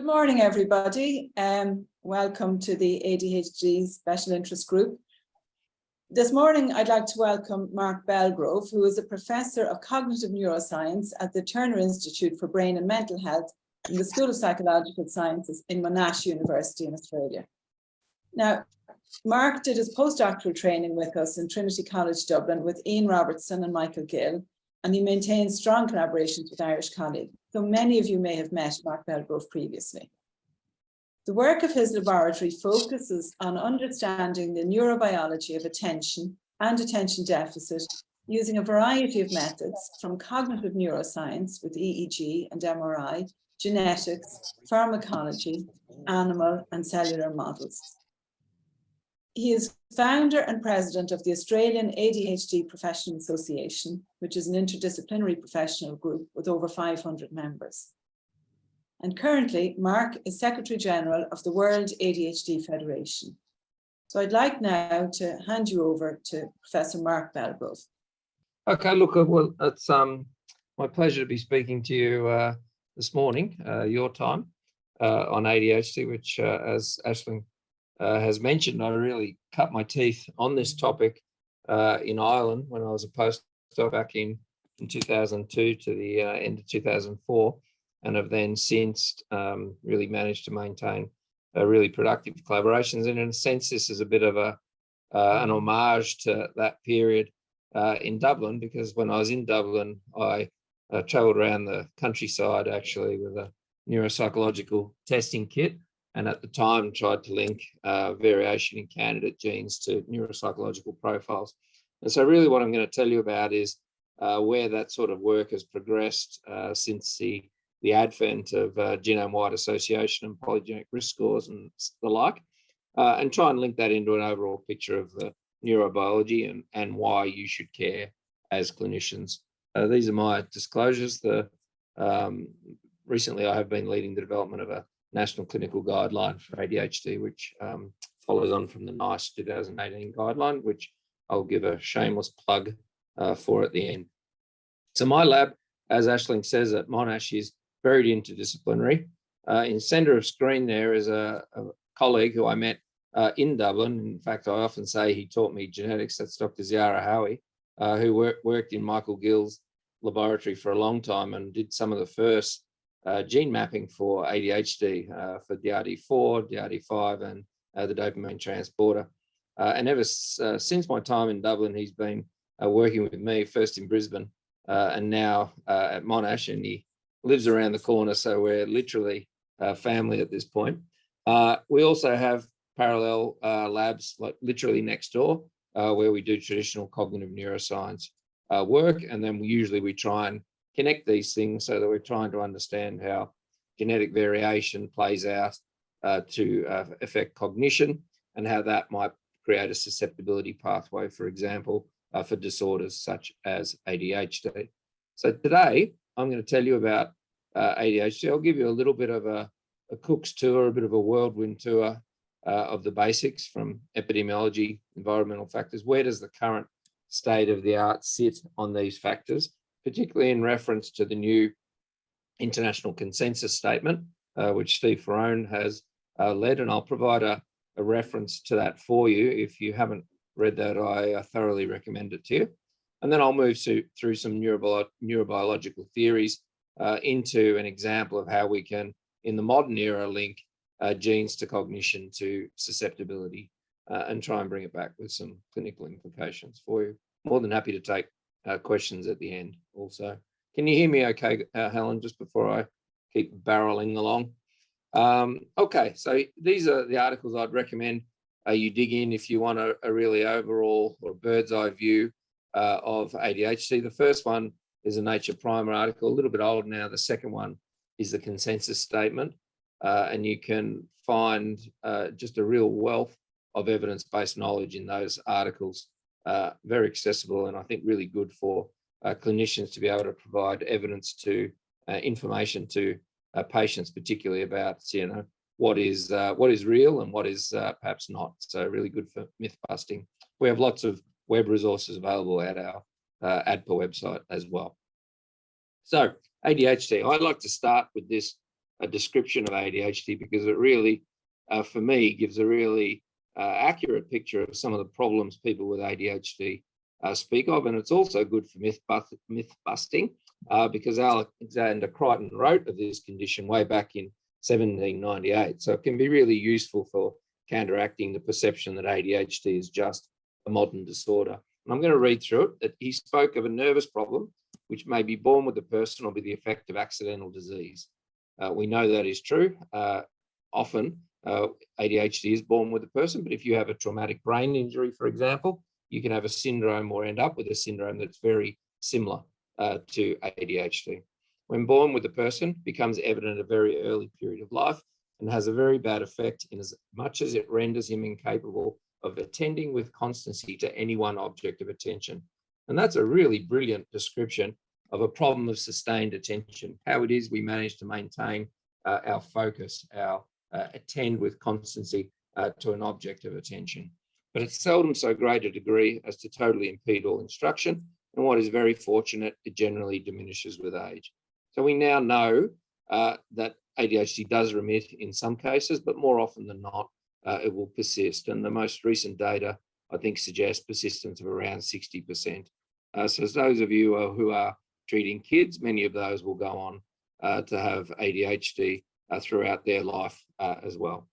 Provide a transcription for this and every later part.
Good morning, everybody. Welcome to the ADHD Special Interest Group. This morning, I'd like to welcome Mark Bellgrove, who is a Professor of Cognitive Neuroscience at the Turner Institute for Brain and Mental Health in the School of Psychological Sciences in Monash University in Australia. Now, Mark did his postdoctoral training with us in Trinity College Dublin with Ian Robertson and Michael Gill, and he maintains strong collaborations with Irish colleagues. So many of you may have met Mark Bellgrove previously. The work of his laboratory focuses on understanding the neurobiology of attention and attention deficit using a variety of methods from cognitive neuroscience with EEG and MRI, genetics, pharmacology, animal and cellular models. He is founder and president of the Australian ADHD Professional Association, which is an interdisciplinary professional group with over 500 members. And currently, Mark is Secretary General of the World ADHD Federation. So I'd like now to hand you over to Professor Mark Bellgrove. Okay, look, well, it's my pleasure to be speaking to you this morning, your time, on ADHD, which, as Aisling has mentioned, I really cut my teeth on this topic in Ireland when I was a postdoc back in 2002 to the end of 2004, and have then since really managed to maintain really productive collaborations. And in a sense, this is a bit of an homage to that period in Dublin, because when I was in Dublin, I travelled around the countryside actually with a neuropsychological testing kit, and at the time tried to link variation in candidate genes to neuropsychological profiles. And so really what I'm going to tell you about is where that sort of work has progressed since the advent of genome-wide association and polygenic risk scores and the like, and try and link that into an overall picture of the neurobiology and why you should care as clinicians. These are my disclosures. Recently I have been leading the development of a National Clinical Guideline for ADHD, which follows on from the NICE 2018 guideline, which I'll give a shameless plug for at the end. So my lab, as Aisling says, at Monash is very interdisciplinary. In center of screen there is a colleague who I met in Dublin. In fact, I often say he taught me genetics. That's Dr. Ziara Howie, who worked in Michael Gill's laboratory for a long time and did some of the first gene mapping for ADHD, for DRD4, DRD5, and the dopamine transporter. And ever since my time in Dublin, he's been working with me, first in Brisbane and now at Monash, and he lives around the corner, so we're literally family at this point. We also have parallel labs, like literally next door, where we do traditional cognitive neuroscience work, and then we try and connect these things so that we're trying to understand how genetic variation plays out to affect cognition, and how that might create a susceptibility pathway, for example, for disorders such as ADHD. So today, I'm going to tell you about ADHD. I'll give you a little bit of a Cook's tour, a bit of a whirlwind tour of the basics from epidemiology, environmental factors. Where does the current state of the art sit on these factors, particularly in reference to the new international consensus statement, which Steve Ferrone has led, and I'll provide a reference to that for you. If you haven't read that, I thoroughly recommend it to you. And then I'll move through some neurobiological theories into an example of how we can, in the modern era, link genes to cognition to susceptibility, and try and bring it back with some clinical implications for you. More than happy to take questions at the end also. Can you hear me okay, Helen, just before I keep barreling along? Okay, so these are the articles I'd recommend you dig in if you want a really overall or bird's eye view of ADHD. The first one is a Nature Primer article, a little bit old now. The second one is the consensus statement, and you can find just a real wealth of evidence-based knowledge in those articles. Very accessible, and I think really good for clinicians to be able to provide evidence to information to patients, particularly about what is real and what is perhaps not. So really good for myth busting. We have lots of web resources available at our ADPA website as well. So ADHD, I'd like to start with this description of ADHD, because it really, for me, gives a really accurate picture of some of the problems people with ADHD speak of. And it's also good for myth busting, because Alexander Crichton wrote of this condition way back in 1798. So it can be really useful for counteracting the perception that ADHD is just a modern disorder. And I'm going to read through it. That he spoke of a nervous problem which may be born with the person or be the effect of accidental disease. We know that is true. Often ADHD is born with the person, but if you have a traumatic brain injury, for example, you can have a syndrome or end up with a syndrome that's very similar to ADHD. When born with the person, becomes evident at a very early period of life and has a very bad effect in as much as it renders him incapable of attending with constancy to any one object of attention. And that's a really brilliant description of a problem of sustained attention, how it is we manage to maintain our focus, our attend with constancy to an object of attention. But it's seldom so great a degree as to totally impede all instruction. And what is very fortunate, it generally diminishes with age. So we now know that ADHD does remit in some cases, but more often than not, it will persist. And the most recent data, I think, suggests persistence of around 60%. So as those of you who are treating kids, many of those will go on to have ADHD throughout their life as well.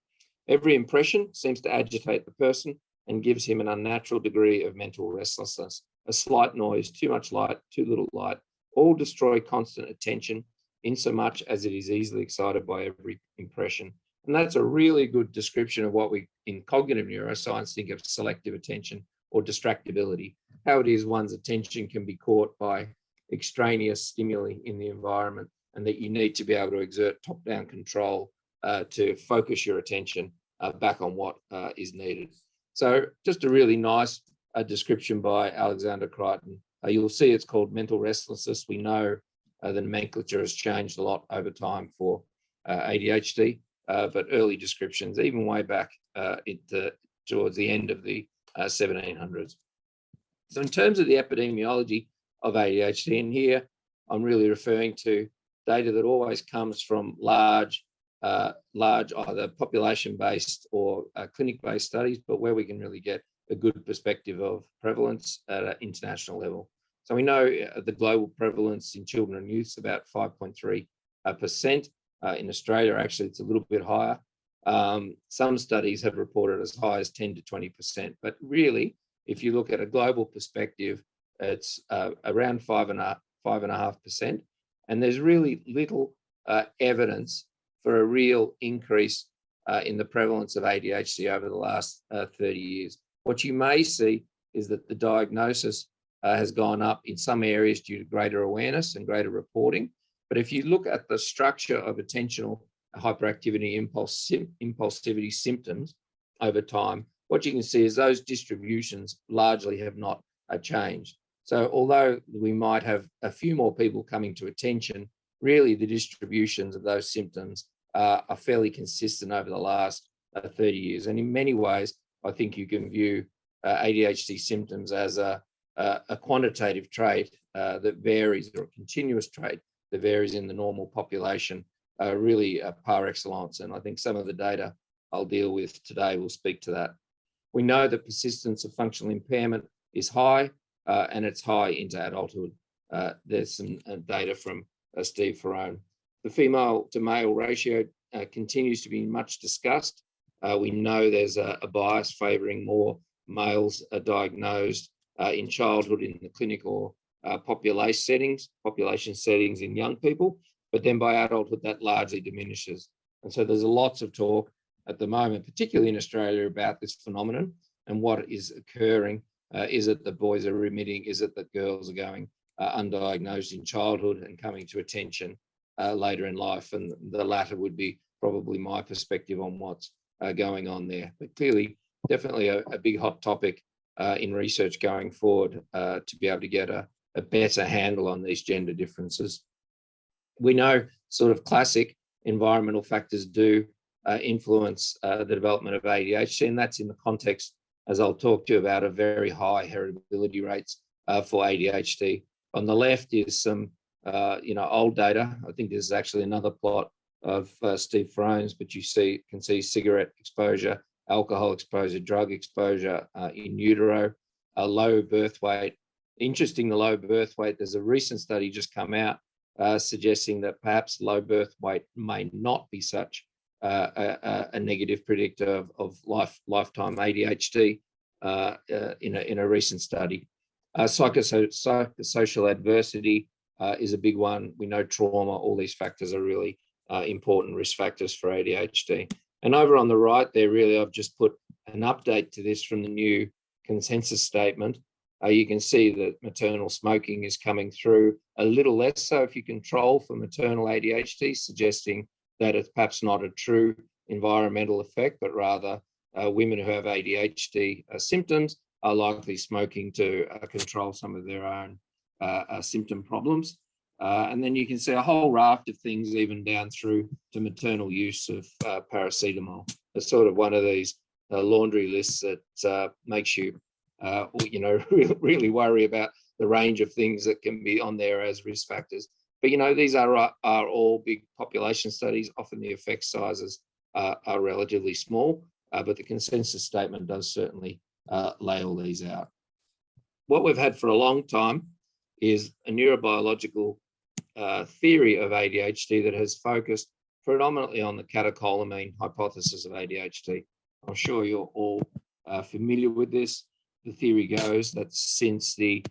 Every impression seems to agitate the person and gives him an unnatural degree of mental restlessness. A slight noise, too much light, too little light, all destroy constant attention insomuch as it is easily excited by every impression. And that's a really good description of what we in cognitive neuroscience think of selective attention or distractibility, how it is one's attention can be caught by extraneous stimuli in the environment, and that you need to be able to exert top-down control to focus your attention back on what is needed. So just a really nice description by Alexander Crichton. You'll see it's called mental restlessness. We know the nomenclature has changed a lot over time for ADHD, but early descriptions, even way back towards the end of the 1700s. So in terms of the epidemiology of ADHD, and here I'm really referring to data that always comes from large either population-based or clinic-based studies, but where we can really get a good perspective of prevalence at an international level. So we know the global prevalence in children and youth is about 5.3%. In Australia, actually, it's a little bit higher. Some studies have reported as high as 10 to 20%, but really, if you look at a global perspective, it's around 5.5%. And there's really little evidence for a real increase in the prevalence of ADHD over the last 30 years. What you may see is that the diagnosis has gone up in some areas due to greater awareness and greater reporting. But if you look at the structure of attentional hyperactivity, impulsivity symptoms over time, what you can see is those distributions largely have not changed. So although we might have a few more people coming to attention, really the distributions of those symptoms are fairly consistent over the last 30 years. And in many ways, I think you can view ADHD symptoms as a quantitative trait that varies, or a continuous trait that varies in the normal population, really par excellence. And I think some of the data I'll deal with today will speak to that. We know that persistence of functional impairment is high, and it's high into adulthood. There's some data from Steve Ferrone. The female to male ratio continues to be much discussed. We know there's a bias favouring more males diagnosed in childhood in the clinic or population settings in young people, but then by adulthood that largely diminishes. And so there's lots of talk at the moment, particularly in Australia, about this phenomenon and what is occurring. Is it that boys are remitting? Is it that girls are going undiagnosed in childhood and coming to attention later in life? And the latter would be probably my perspective on what's going on there. But clearly, definitely a big hot topic in research going forward to be able to get a better handle on these gender differences. We know sort of classic environmental factors do influence the development of ADHD, and that's in the context, as I'll talk to you about, a very high heritability rates for ADHD. On the left is some old data. I think there's actually another plot of Steve Frome's, but you can see cigarette exposure, alcohol exposure, drug exposure in utero, a low birth weight. Interesting, the low birth weight, there's a recent study just come out suggesting that perhaps low birth weight may not be such a negative predictor of lifetime ADHD in a recent study. Psychosocial adversity is a big one. We know trauma, all these factors are really important risk factors for ADHD. And over on the right there, really, I've just put an update to this from the new consensus statement. You can see that maternal smoking is coming through a little less so if you control for maternal ADHD, suggesting that it's perhaps not a true environmental effect, but rather women who have ADHD symptoms are likely smoking to control some of their own symptom problems. And then you can see a whole raft of things even down through to maternal use of paracetamol. It's sort of one of these laundry lists that makes you, really worry about the range of things that can be on there as risk factors. But, these are all big population studies. Often the effect sizes are relatively small, but the consensus statement does certainly lay all these out. What we've had for a long time is a neurobiological theory of ADHD that has focused predominantly on the catecholamine hypothesis of ADHD. I'm sure you're all familiar with this. The theory goes that since the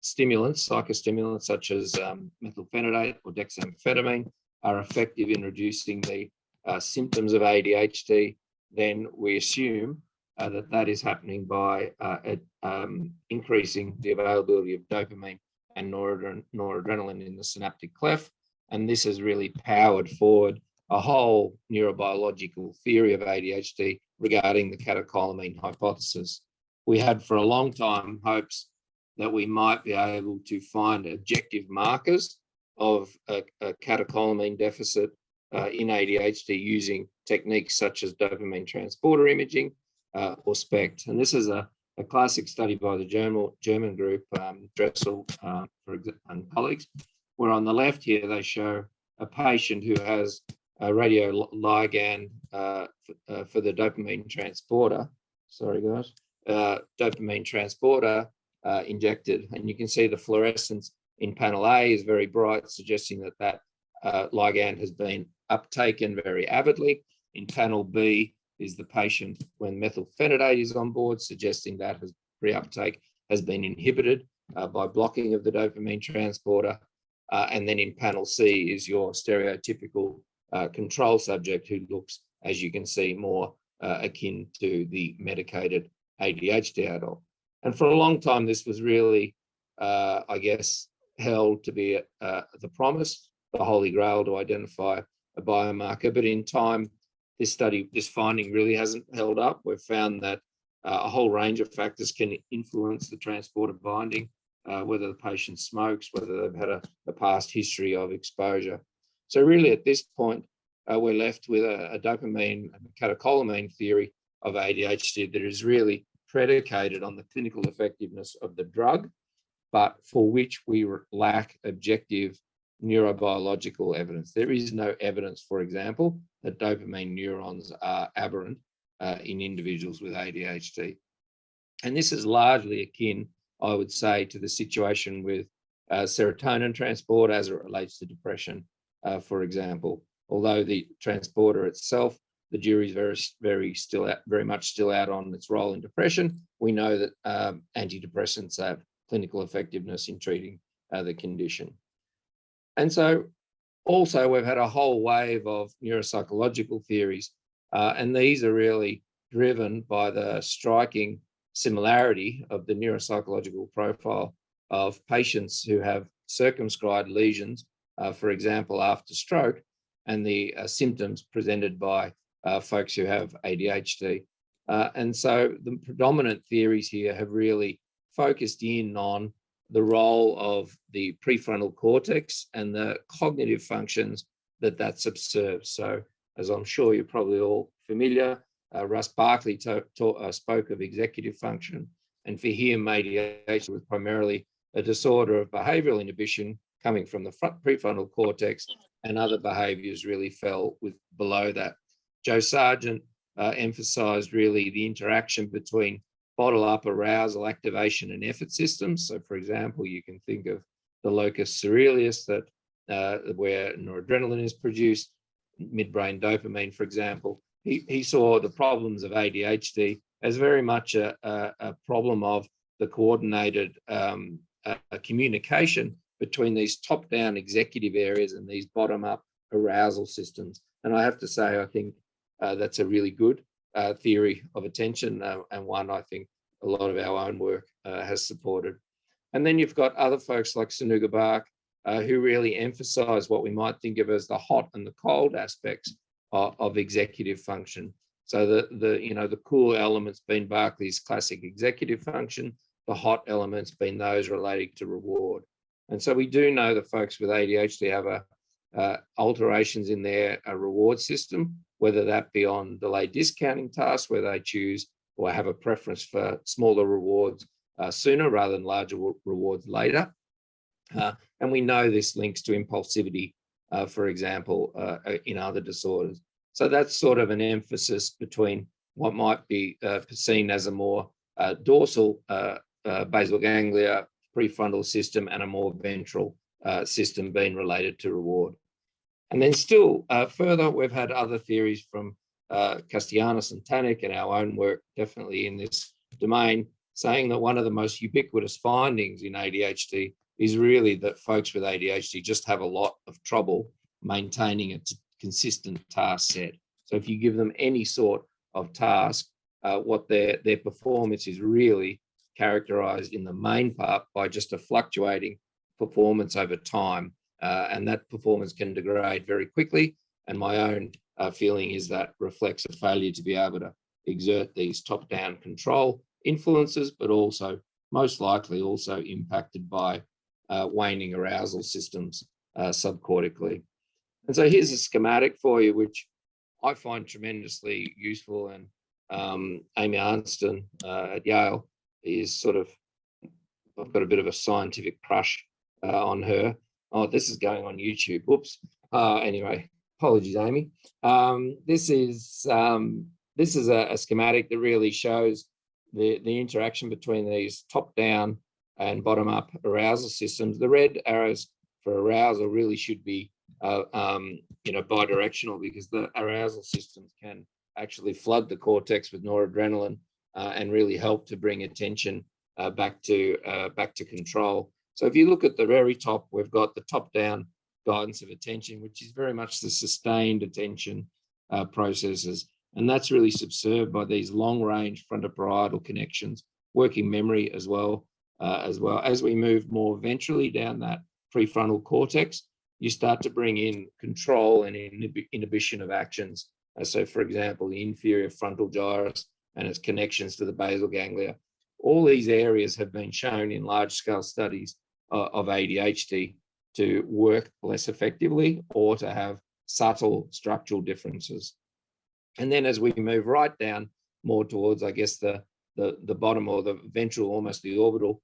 stimulants, psychostimulants such as methylphenidate or dexamphetamine are effective in reducing the symptoms of ADHD, then we assume that is happening by increasing the availability of dopamine and noradrenaline in the synaptic cleft. And this has really powered forward a whole neurobiological theory of ADHD regarding the catecholamine hypothesis. We had for a long time hopes that we might be able to find objective markers of a catecholamine deficit in ADHD using techniques such as dopamine transporter imaging or SPECT. And this is a classic study by the German group, Dressel and colleagues, where on the left here they show a patient who has a radioligand for the dopamine transporter. Sorry, guys. Dopamine transporter injected, and you can see the fluorescence in panel A is very bright, suggesting that ligand has been uptaken very avidly. In panel B is the patient when methylphenidate is on board, suggesting that reuptake has been inhibited by blocking of the dopamine transporter. And then in panel C is your stereotypical control subject who looks, as you can see, more akin to the medicated ADHD adult. And for a long time, this was really, held to be the promise, the holy grail to identify a biomarker. But in time, this finding really hasn't held up. We've found that a whole range of factors can influence the transporter binding, whether the patient smokes, whether they've had a past history of exposure. So really at this point, we're left with a dopamine and catecholamine theory of ADHD that is really predicated on the clinical effectiveness of the drug, but for which we lack objective neurobiological evidence. There is no evidence, for example, that dopamine neurons are aberrant in individuals with ADHD. And this is largely akin, I would say, to the situation with serotonin transport as it relates to depression, for example. Although the transporter itself, the jury's very much still out on its role in depression, we know that antidepressants have clinical effectiveness in treating the condition. And so also we've had a whole wave of neuropsychological theories, and these are really driven by the striking similarity of the neuropsychological profile of patients who have circumscribed lesions, for example, after stroke, and the symptoms presented by folks who have ADHD. And so the predominant theories here have really focused in on the role of the prefrontal cortex and the cognitive functions that subserves. So as I'm sure you're probably all familiar, Russ Barkley spoke of executive function, and for him, ADHD was primarily a disorder of behavioural inhibition coming from the prefrontal cortex and other behaviours really fell below that. Joe Sargent emphasised really the interaction between bottle-up arousal, activation, and effort systems. So, for example, you can think of the locus ceruleus, where noradrenaline is produced, midbrain dopamine, for example. He saw the problems of ADHD as very much a problem of the coordinated communication between these top-down executive areas and these bottom-up arousal systems. And I have to say, I think that's a really good theory of attention, and one I think a lot of our own work has supported. And then you've got other folks like Sanuga Bach, who really emphasize what we might think of as the hot and the cold aspects of executive function. So the cool elements being Berkeley's classic executive function, the hot elements being those relating to reward. And so we do know that folks with ADHD have alterations in their reward system, whether that be on delayed discounting tasks, where they choose or have a preference for smaller rewards sooner rather than larger rewards later. And we know this links to impulsivity, for example, in other disorders. So that's sort of an emphasis between what might be seen as a more dorsal basal ganglia prefrontal system and a more ventral system being related to reward. And then still further, we've had other theories from Castellanos and Tanik and our own work definitely in this domain, saying that one of the most ubiquitous findings in ADHD is really that folks with ADHD just have a lot of trouble maintaining a consistent task set. So if you give them any sort of task, what their performance is really characterized in the main part by just a fluctuating performance over time. And that performance can degrade very quickly. And my own feeling is that reflects a failure to be able to exert these top-down control influences, but also most likely also impacted by waning arousal systems subcortically. And so here's a schematic for you, which I find tremendously useful. And Amy Arnston at Yale is sort of, I've got a bit of a scientific crush on her. Oh, this is going on YouTube. Whoops. Anyway, apologies, Amy. This is a schematic that really shows the interaction between these top-down and bottom-up arousal systems. The red arrows for arousal really should be bidirectional, because the arousal systems can actually flood the cortex with noradrenaline and really help to bring attention back to control. So if you look at the very top, we've got the top-down guidance of attention, which is very much the sustained attention processes. And that's really subserved by these long-range frontoparietal connections, working memory as well. As we move more ventrally down that prefrontal cortex, you start to bring in control and inhibition of actions. So for example, the inferior frontal gyrus and its connections to the basal ganglia. All these areas have been shown in large-scale studies of ADHD to work less effectively or to have subtle structural differences. And then as we move right down more towards, I guess, the bottom or the ventral, almost the orbital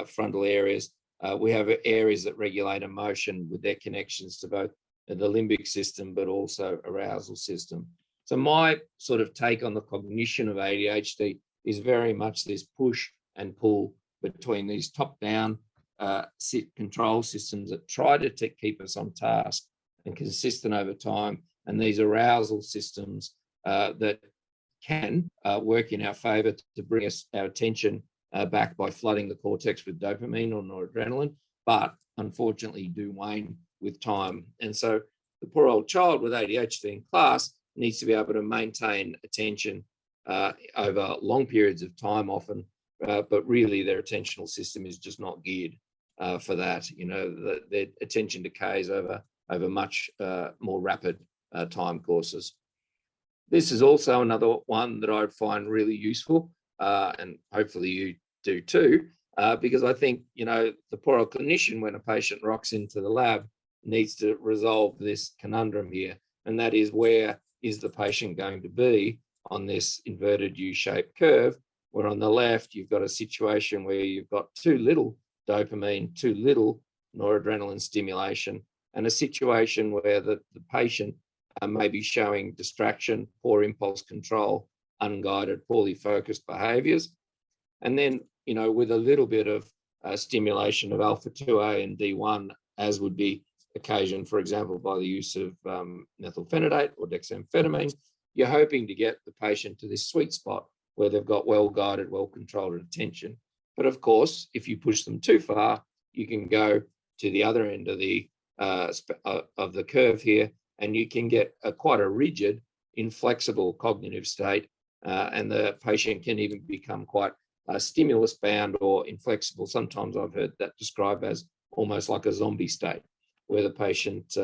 frontal areas, we have areas that regulate emotion with their connections to both the limbic system, but also arousal system. So my sort of take on the cognition of ADHD is very much this push and pull between these top-down control systems that try to keep us on task and consistent over time, and these arousal systems that can work in our favor to bring us our attention back by flooding the cortex with dopamine or noradrenaline, but unfortunately do wane with time. And so the poor old child with ADHD in class needs to be able to maintain attention over long periods of time often, but really their attentional system is just not geared for that. Their attention decays over much more rapid time courses. This is also another one that I find really useful, and hopefully you do too, because I think, the poor old clinician, when a patient rocks into the lab, needs to resolve this conundrum here, and that is, where is the patient going to be on this inverted U-shaped curve, where on the left you've got a situation where you've got too little dopamine, too little noradrenaline stimulation, and a situation where the patient may be showing distraction, poor impulse control, unguided, poorly focused behaviors. And then, with a little bit of stimulation of alpha-2A and D1, as would be occasioned, for example, by the use of methylphenidate or dexamphetamine, you're hoping to get the patient to this sweet spot where they've got well-guided, well-controlled attention. But of course, if you push them too far, you can go to the other end of the curve here, and you can get quite a rigid, inflexible cognitive state, and the patient can even become quite stimulus bound or inflexible. Sometimes I've heard that described as almost like a zombie state, where the patient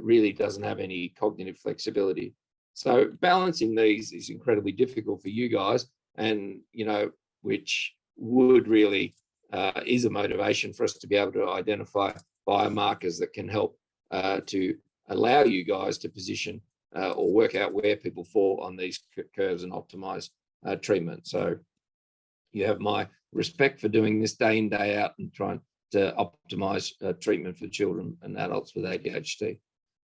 really doesn't have any cognitive flexibility. So balancing these is incredibly difficult for you guys, and which would really is a motivation for us to be able to identify biomarkers that can help to allow you guys to position or work out where people fall on these curves and optimize treatment. So you have my respect for doing this day in, day out and trying to optimize treatment for children and adults with ADHD.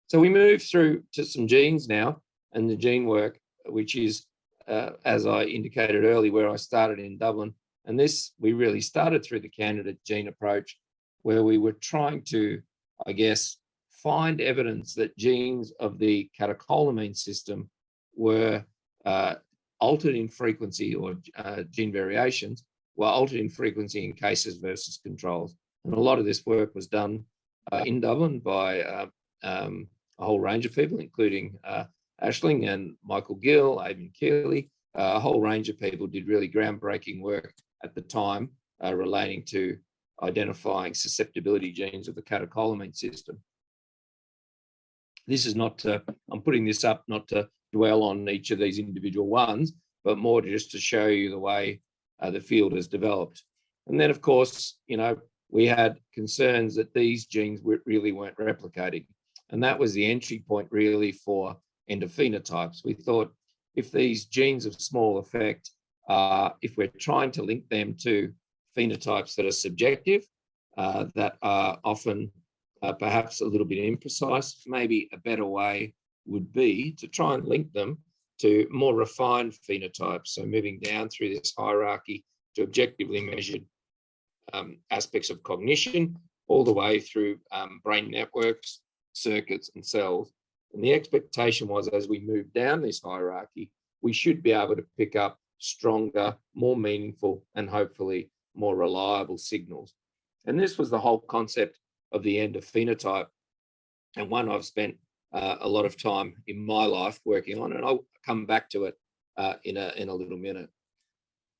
So we move through to some genes now and the gene work, which is, as I indicated earlier, where I started in Dublin. And this, we really started through the candidate gene approach, where we were trying to, I guess, find evidence that genes of the catecholamine system were altered in frequency, or gene variations were altered in frequency in cases versus controls. And a lot of this work was done in Dublin by a whole range of people, including Ashling and Michael Gill, Aidan Keeley. A whole range of people did really groundbreaking work at the time relating to identifying susceptibility genes of the catecholamine system. This is not to, I'm putting this up not to dwell on each of these individual ones, but more just to show you the way the field has developed. And then, of course, we had concerns that these genes really weren't replicating. And that was the entry point really for endophenotypes. We thought if these genes of small effect, if we're trying to link them to phenotypes that are subjective, that are often perhaps a little bit imprecise, maybe a better way would be to try and link them to more refined phenotypes. So moving down through this hierarchy to objectively measured aspects of cognition, all the way through brain networks, circuits, and cells. And the expectation was, as we move down this hierarchy, we should be able to pick up stronger, more meaningful, and hopefully more reliable signals. And this was the whole concept of the endophenotype, and one I've spent a lot of time in my life working on, and I'll come back to it in a little minute.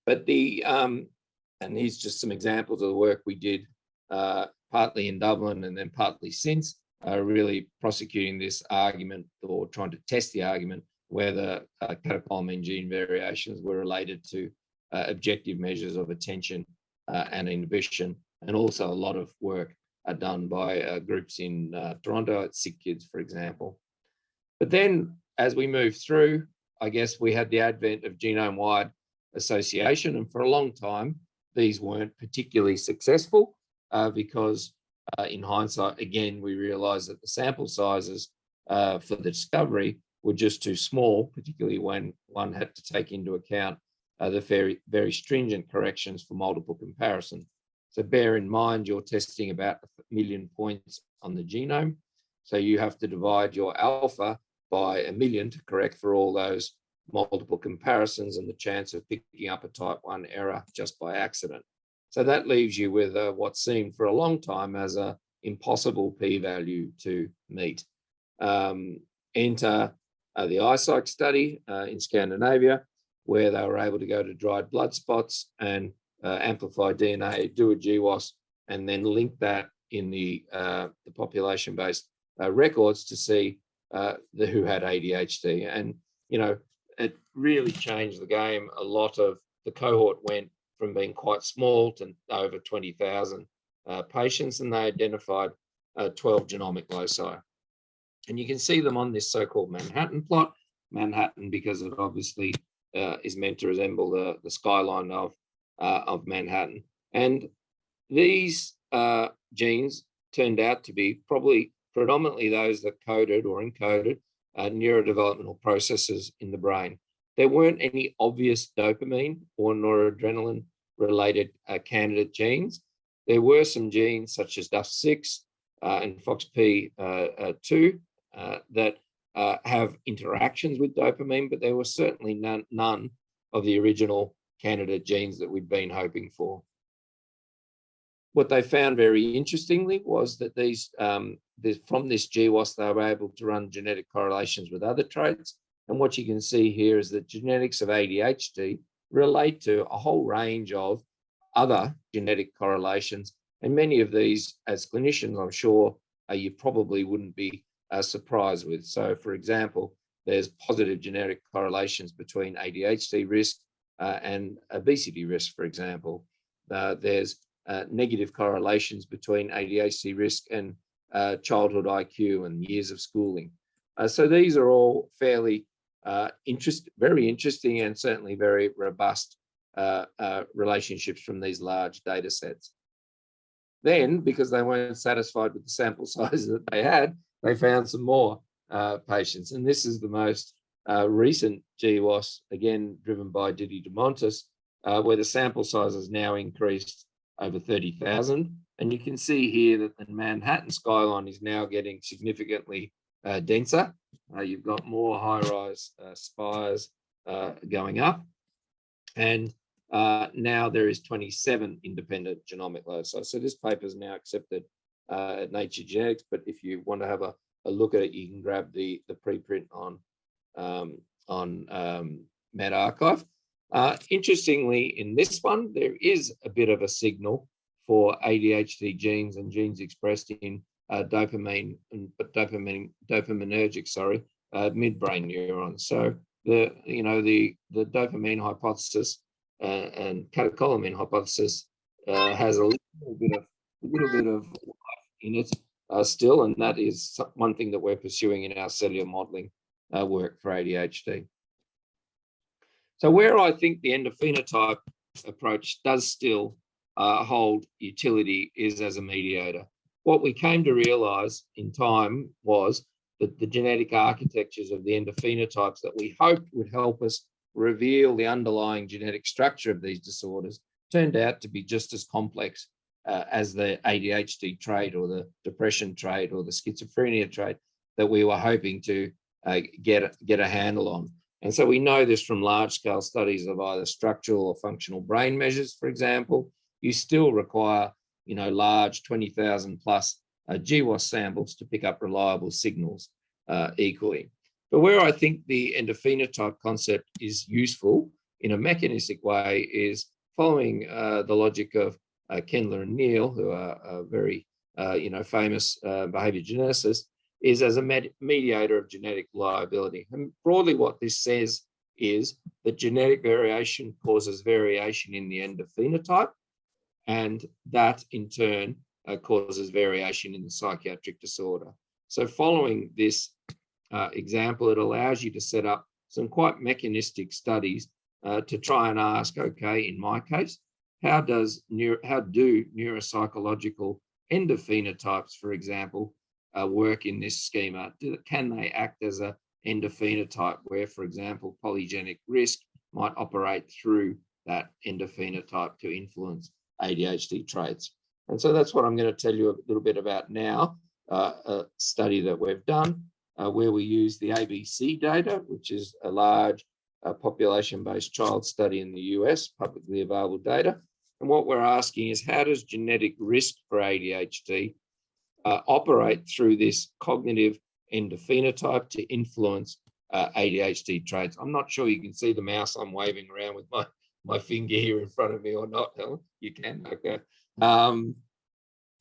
But and here's just some examples of the work we did, partly in Dublin and then partly since, really prosecuting this argument or trying to test the argument whether catecholamine gene variations were related to objective measures of attention and inhibition, and also a lot of work done by groups in Toronto at Sick Kids, for example. But then as we moved through, I guess we had the advent of genome-wide association, and for a long time, these weren't particularly successful because in hindsight, again, we realized that the sample sizes for the discovery were just too small, particularly when one had to take into account the very, very stringent corrections for multiple comparison. So bear in mind, you're testing about 1 million points on the genome. So you have to divide your alpha by 1 million to correct for all those multiple comparisons and the chance of picking up a type 1 error just by accident. So that leaves you with what seemed for a long time as an impossible p-value to meet. Enter the iPsych study in Scandinavia, where they were able to go to dried blood spots and amplify DNA, do a GWAS, and then link that in the population-based records to see who had ADHD. And, it really changed the game. A lot of the cohort went from being quite small to over 20,000 patients, and they identified 12 genomic loci. And you can see them on this so-called Manhattan plot. Manhattan, because it obviously is meant to resemble the skyline of Manhattan. And these genes turned out to be probably predominantly those that coded or encoded neurodevelopmental processes in the brain. There weren't any obvious dopamine or noradrenaline related candidate genes. There were some genes such as DUF6 and FOXP2 that have interactions with dopamine, but there were certainly none of the original candidate genes that we'd been hoping for. What they found very interestingly was that from this GWAS, they were able to run genetic correlations with other traits. And what you can see here is that genetics of ADHD relate to a whole range of other genetic correlations. And many of these, as clinicians, I'm sure you probably wouldn't be surprised with. So, for example, there's positive genetic correlations between ADHD risk and obesity risk, for example. There's negative correlations between ADHD risk and childhood IQ and years of schooling. So these are all fairly very interesting and certainly very robust relationships from these large data sets. Then, because they weren't satisfied with the sample size that they had, they found some more patients. And this is the most recent GWAS, again, driven by Didi de Montes, where the sample size has now increased over 30,000. And you can see here that the Manhattan skyline is now getting significantly denser. You've got more high-rise spires going up. And now there is 27 independent genomic loci. So this paper is now accepted at Nature Genetics, but if you want to have a look at it, you can grab the preprint on medRxiv. Interestingly, in this one, there is a bit of a signal for ADHD genes and genes expressed in dopaminergic, midbrain neurons. So the dopamine hypothesis and catecholamine hypothesis has a little bit of life in it still, and that is one thing that we're pursuing in our cellular modeling work for ADHD. So where I think the endophenotype approach does still hold utility is as a mediator. What we came to realize in time was that the genetic architectures of the endophenotypes that we hoped would help us reveal the underlying genetic structure of these disorders turned out to be just as complex as the ADHD trait or the depression trait or the schizophrenia trait that we were hoping to get a handle on. And so we know this from large-scale studies of either structural or functional brain measures, for example. You still require, large 20,000 plus GWAS samples to pick up reliable signals equally. But where I think the endophenotype concept is useful in a mechanistic way is following the logic of Kendler and Neal, who are very famous behavior geneticists, is as a mediator of genetic liability. And broadly what this says is that genetic variation causes variation in the endophenotype, and that in turn causes variation in the psychiatric disorder. So following this example, it allows you to set up some quite mechanistic studies to try and ask, okay, in my case, how do neuropsychological endophenotypes, for example, work in this schema? Can they act as an endophenotype where, for example, polygenic risk might operate through that endophenotype to influence ADHD traits? And so that's what I'm going to tell you a little bit about now, a study that we've done where we use the ABC data, which is a large population-based child study in the US, publicly available data. And what we're asking is, how does genetic risk for ADHD operate through this cognitive endophenotype to influence ADHD traits? I'm not sure you can see the mouse I'm waving around with my finger here in front of me or not, Helen. You can, okay.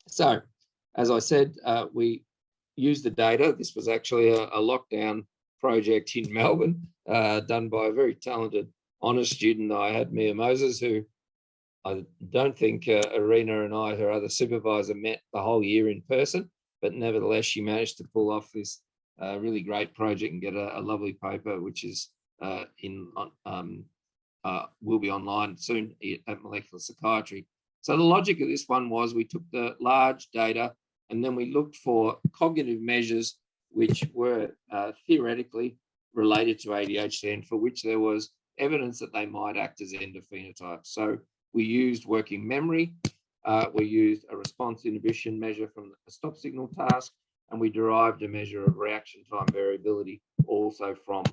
So, as I said, we used the data. This was actually a lockdown project in Melbourne, done by a very talented honours student I had, Mia Moses, who I don't think Arena and I, her other supervisor, met the whole year in person, but nevertheless, she managed to pull off this really great project and get a lovely paper, which is will be online soon at Molecular Psychiatry. So the logic of this one was we took the large data And then we looked for cognitive measures which were theoretically related to ADHD and for which there was evidence that they might act as endophenotypes. So we used working memory, we used a response inhibition measure from a stop signal task, and we derived a measure of reaction time variability also from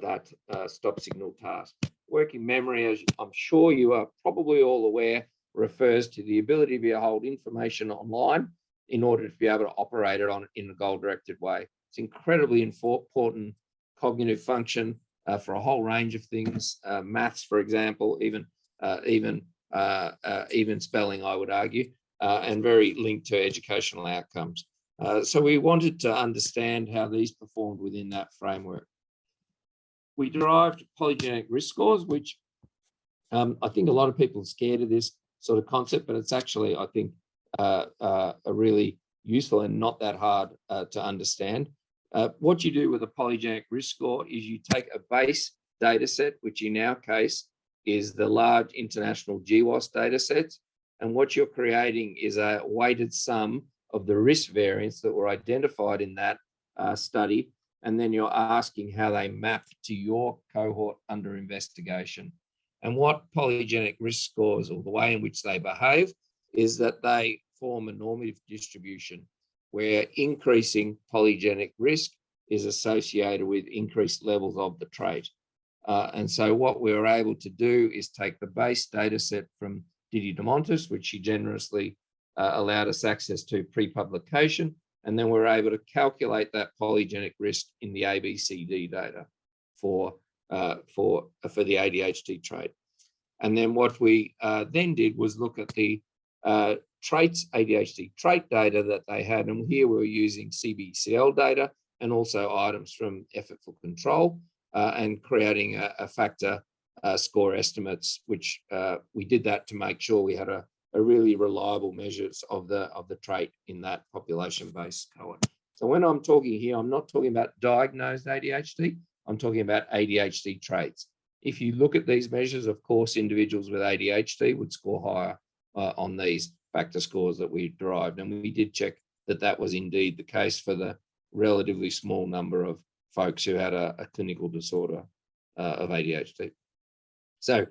that stop signal task. Working memory, as I'm sure you are probably all aware, refers to the ability to be able to hold information online in order to be able to operate it on in a goal-directed way. It's incredibly important cognitive function for a whole range of things, maths, for example, even spelling, I would argue, and very linked to educational outcomes. So we wanted to understand how these performed within that framework. We derived polygenic risk scores, which I think a lot of people are scared of this sort of concept, but it's actually, I think, a really useful and not that hard to understand. What you do with a polygenic risk score is you take a base data set, which in our case is the large international GWAS data sets, and what you're creating is a weighted sum of the risk variants that were identified in that study, and then you're asking how they map to your cohort under investigation. And what polygenic risk scores, or the way in which they behave, is that they form a normative distribution where increasing polygenic risk is associated with increased levels of the trait. And so what we were able to do is take the base data set from Didi DeMontis, which she generously allowed us access to pre-publication, and then we're able to calculate that polygenic risk in the ABCD data for the ADHD trait. And then what we then did was look at the traits, ADHD trait data that they had, and here we were using CBCL data and also items from effortful control and creating a factor score estimates, which we did that to make sure we had a really reliable measures of the trait in that population-based cohort. So when I'm talking here, I'm not talking about diagnosed ADHD, I'm talking about ADHD traits. If you look at these measures, of course, individuals with ADHD would score higher on these factor scores that we derived. And we did check that that was indeed the case for the relatively small number of folks who had a clinical disorder of ADHD. So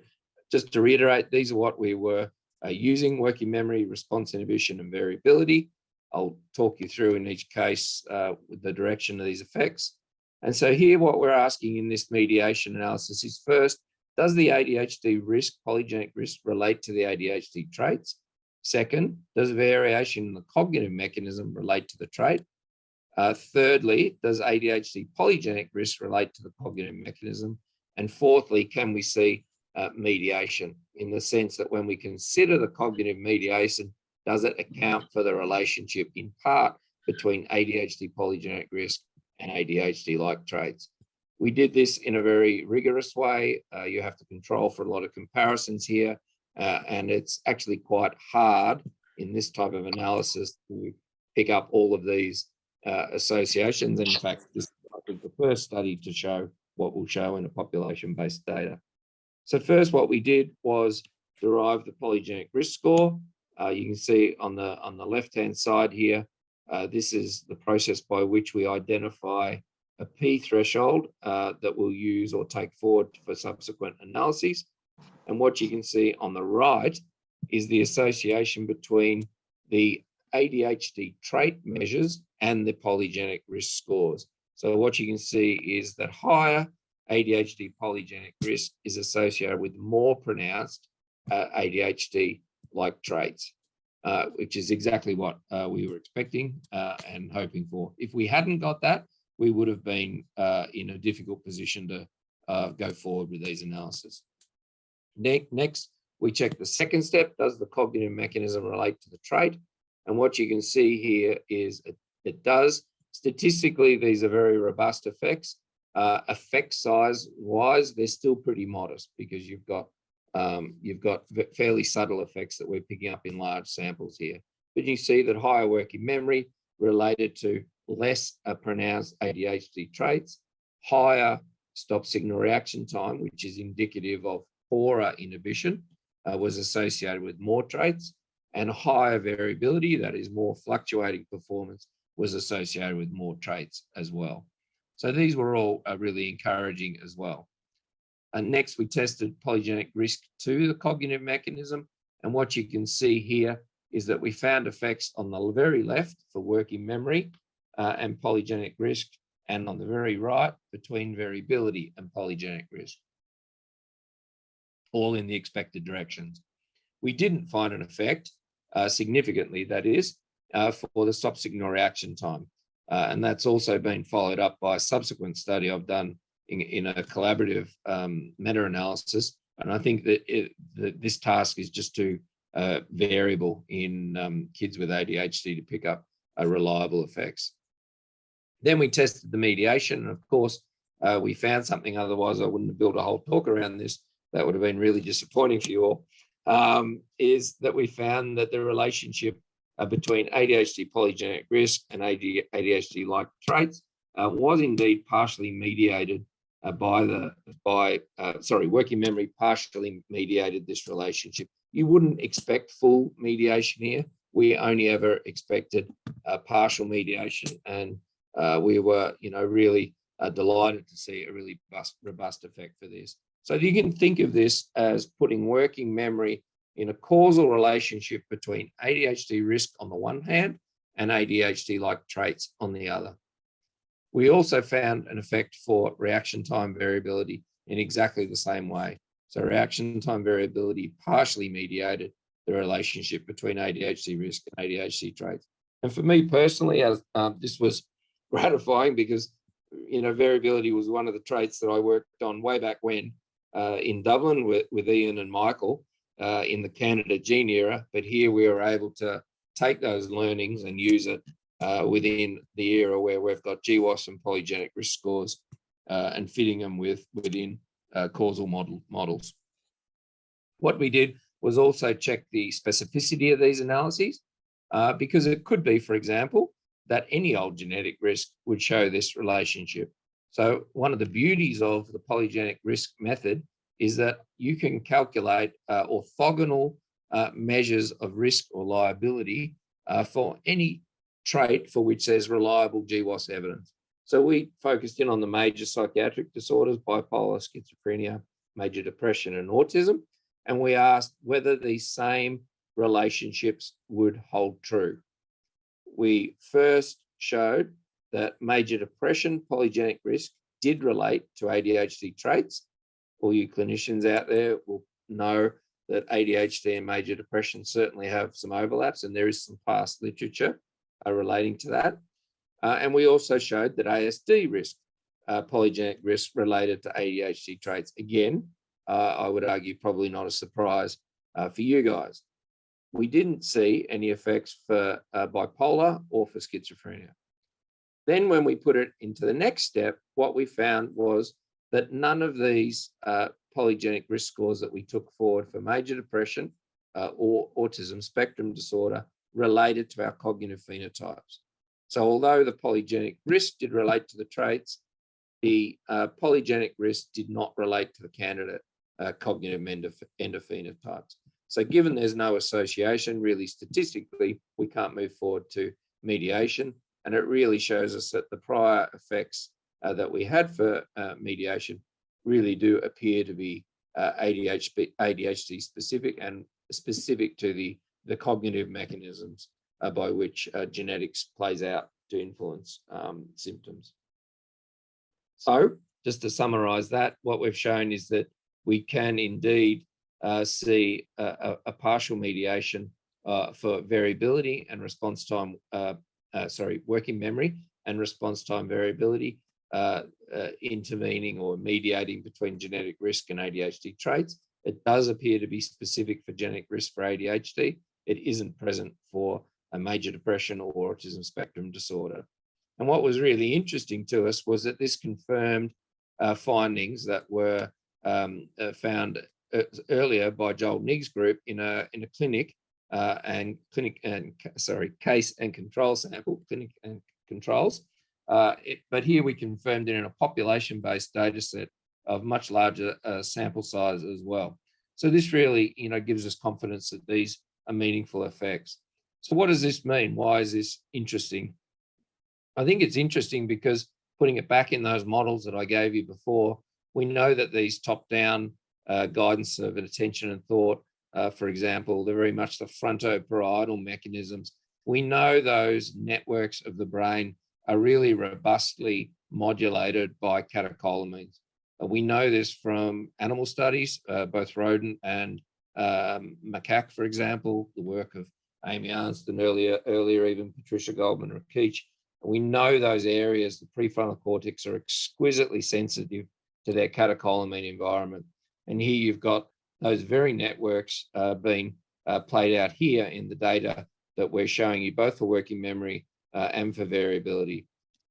just to reiterate, these are what we were using: working memory, response inhibition, and variability. I'll talk you through in each case with the direction of these effects. And so here what we're asking in this mediation analysis is, first, does the ADHD risk, polygenic risk, relate to the ADHD traits? Second, does variation in the cognitive mechanism relate to the trait? Thirdly, does ADHD polygenic risk relate to the cognitive mechanism? And fourthly, can we see mediation, in the sense that when we consider the cognitive mediation, does it account for the relationship in part between ADHD polygenic risk and ADHD-like traits? We did this in a very rigorous way. You have to control for a lot of comparisons here, and it's actually quite hard in this type of analysis to pick up all of these associations. And in fact, this is, I think, the first study to show what we'll show in a population-based data. So first, what we did was derive the polygenic risk score. You can see on the left-hand side here, this is the process by which we identify a P threshold that we'll use or take forward for subsequent analyses. And what you can see on the right is the association between the ADHD trait measures and the polygenic risk scores. So what you can see is that higher ADHD polygenic risk is associated with more pronounced ADHD-like traits, which is exactly what we were expecting and hoping for. If we hadn't got that, we would have been in a difficult position to go forward with these analyses. Next, we check the second step: does the cognitive mechanism relate to the trait? And what you can see here is it does. Statistically, these are very robust effects. Effect size-wise, they're still pretty modest, because you've got fairly subtle effects that we're picking up in large samples here. But you see that higher working memory related to less pronounced ADHD traits, higher stop signal reaction time, which is indicative of poorer inhibition, was associated with more traits. and higher variability, that is more fluctuating performance, was associated with more traits as well. So these were all really encouraging as well. And next, we tested polygenic risk to the cognitive mechanism. And what you can see here is that we found effects on the very left for working memory and polygenic risk, and on the very right between variability and polygenic risk, all in the expected directions. We didn't find an effect significantly, that is, for the stop signal reaction time. And that's also been followed up by a subsequent study I've done in a collaborative meta-analysis. And I think that this task is just too variable in kids with ADHD to pick up reliable effects. Then we tested the mediation. And of course, we found something, otherwise I wouldn't have built a whole talk around this. That would have been really disappointing for you all, is that we found that the relationship between ADHD polygenic risk and ADHD-like traits was indeed partially mediated working memory partially mediated this relationship. You wouldn't expect full mediation here. We only ever expected partial mediation, and we were, really delighted to see a really robust effect for this. So you can think of this as putting working memory in a causal relationship between ADHD risk on the one hand and ADHD-like traits on the other. We also found an effect for reaction time variability in exactly the same way. So reaction time variability partially mediated the relationship between ADHD risk and ADHD traits. And for me personally, this was gratifying because, variability was one of the traits that I worked on way back when in Dublin with Ian and Michael in the Canada gene era. But here we were able to take those learnings and use it within the era where we've got GWAS and polygenic risk scores and fitting them within causal models. What we did was also check the specificity of these analyses because it could be, for example, that any old genetic risk would show this relationship. So one of the beauties of the polygenic risk method is that you can calculate orthogonal measures of risk or liability for any trait for which there's reliable GWAS evidence. So we focused in on the major psychiatric disorders, bipolar, schizophrenia, major depression, and autism. And we asked whether these same relationships would hold true. We first showed that major depression polygenic risk did relate to ADHD traits. All you clinicians out there will know that ADHD and major depression certainly have some overlaps, and there is some past literature relating to that. And we also showed that ASD risk, polygenic risk related to ADHD traits. Again, I would argue probably not a surprise for you guys. We didn't see any effects for bipolar or for schizophrenia. Then when we put it into the next step, what we found was that none of these polygenic risk scores that we took forward for major depression or autism spectrum disorder related to our cognitive phenotypes. So although the polygenic risk did relate to the traits, the polygenic risk did not relate to the candidate cognitive endophenotypes. So given there's no association, really statistically, we can't move forward to mediation. And it really shows us that the prior effects that we had for mediation really do appear to be ADHD specific and specific to the cognitive mechanisms by which genetics plays out to influence symptoms. So just to summarize that, what we've shown is that we can indeed see a partial mediation for variability and response time, working memory and response time variability intervening or mediating between genetic risk and ADHD traits. It does appear to be specific for genetic risk for ADHD. It isn't present for a major depression or autism spectrum disorder. And what was really interesting to us was that this confirmed findings that were found earlier by Joel Nigg's group in a clinic case and control sample, clinic and controls. But here we confirmed it in a population-based data set of much larger sample size as well. So this really, gives us confidence that these meaningful effects. So what does this mean? Why is this interesting? I think it's interesting because putting it back in those models that I gave you before, we know that these top-down guidance of attention and thought, for example, they're very much the frontoparietal mechanisms. We know those networks of the brain are really robustly modulated by catecholamines. We know this from animal studies, both rodent and macaque, for example, the work of Amy Arnst and earlier even Patricia Goldman-Rakich. We know those areas, the prefrontal cortex, are exquisitely sensitive to their catecholamine environment. And here you've got those very networks being played out here in the data that we're showing you, both for working memory and for variability.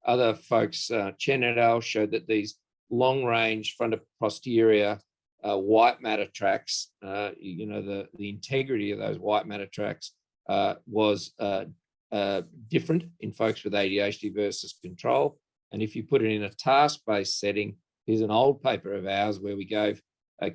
Other folks, Chen et al., showed that these long-range frontoposterior white matter tracts, the integrity of those white matter tracts was different in folks with ADHD versus control. And if you put it in a task-based setting, here's an old paper of ours where we gave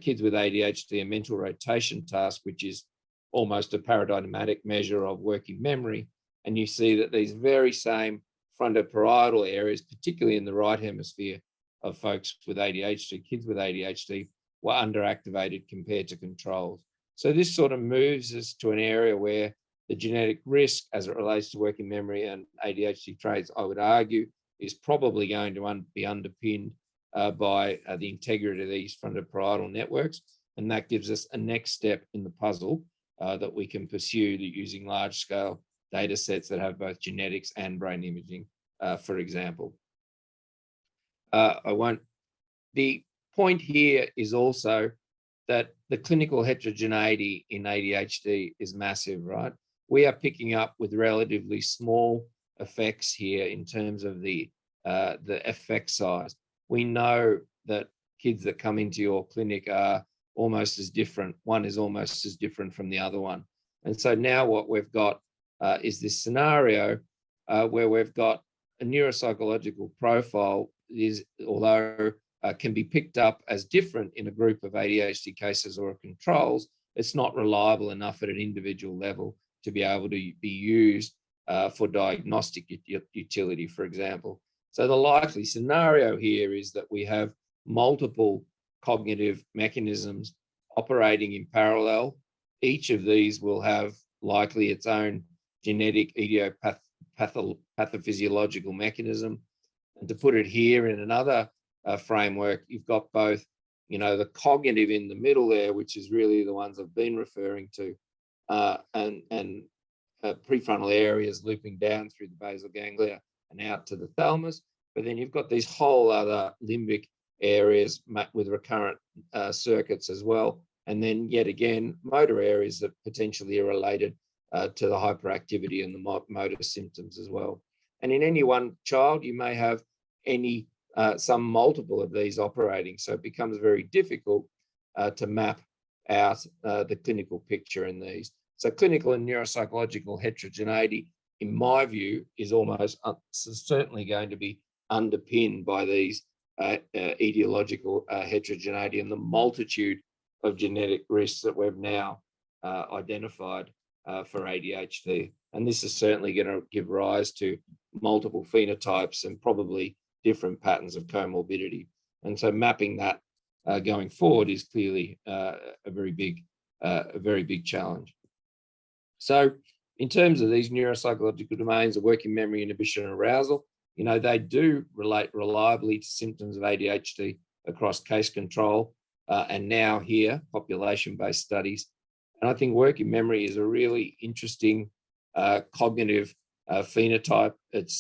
kids with ADHD a mental rotation task, which is almost a paradigmatic measure of working memory. And you see that these very same frontoparietal areas, particularly in the right hemisphere of folks with ADHD, kids with ADHD, were underactivated compared to controls. So this sort of moves us to an area where the genetic risk as it relates to working memory and ADHD traits, I would argue, is probably going to be underpinned by the integrity of these frontoparietal networks. And that gives us a next step in the puzzle that we can pursue using large-scale data sets that have both genetics and brain imaging, for example. The point here is also that the clinical heterogeneity in ADHD is massive, right? We are picking up with relatively small effects here in terms of the effect size. We know that kids that come into your clinic are almost as different. One is almost as different from the other one. And so now what we've got is this scenario where we've got a neuropsychological profile is, although can be picked up as different in a group of ADHD cases or controls, it's not reliable enough at an individual level to be able to be used for diagnostic utility, for example. So the likely scenario here is that we have multiple cognitive mechanisms operating in parallel. Each of these will have likely its own genetic pathophysiological mechanism. And to put it here in another framework, you've got both, the cognitive in the middle there, which is really the ones I've been referring to, and prefrontal areas looping down through the basal ganglia and out to the thalamus. But then you've got these whole other limbic areas with recurrent circuits as well. And then yet again, motor areas that potentially are related to the hyperactivity and the motor symptoms as well. And in any one child, you may have some multiple of these operating. So it becomes very difficult to map out the clinical picture in these. So clinical and neuropsychological heterogeneity, in my view, is almost certainly going to be underpinned by these etiological heterogeneity and the multitude of genetic risks that we've now identified for ADHD. And this is certainly going to give rise to multiple phenotypes and probably different patterns of comorbidity. And so mapping that going forward is clearly a very big challenge. So in terms of these neuropsychological domains of working memory, inhibition, and arousal, they do relate reliably to symptoms of ADHD across case control and now here, population-based studies. And I think working memory is a really interesting cognitive phenotype. It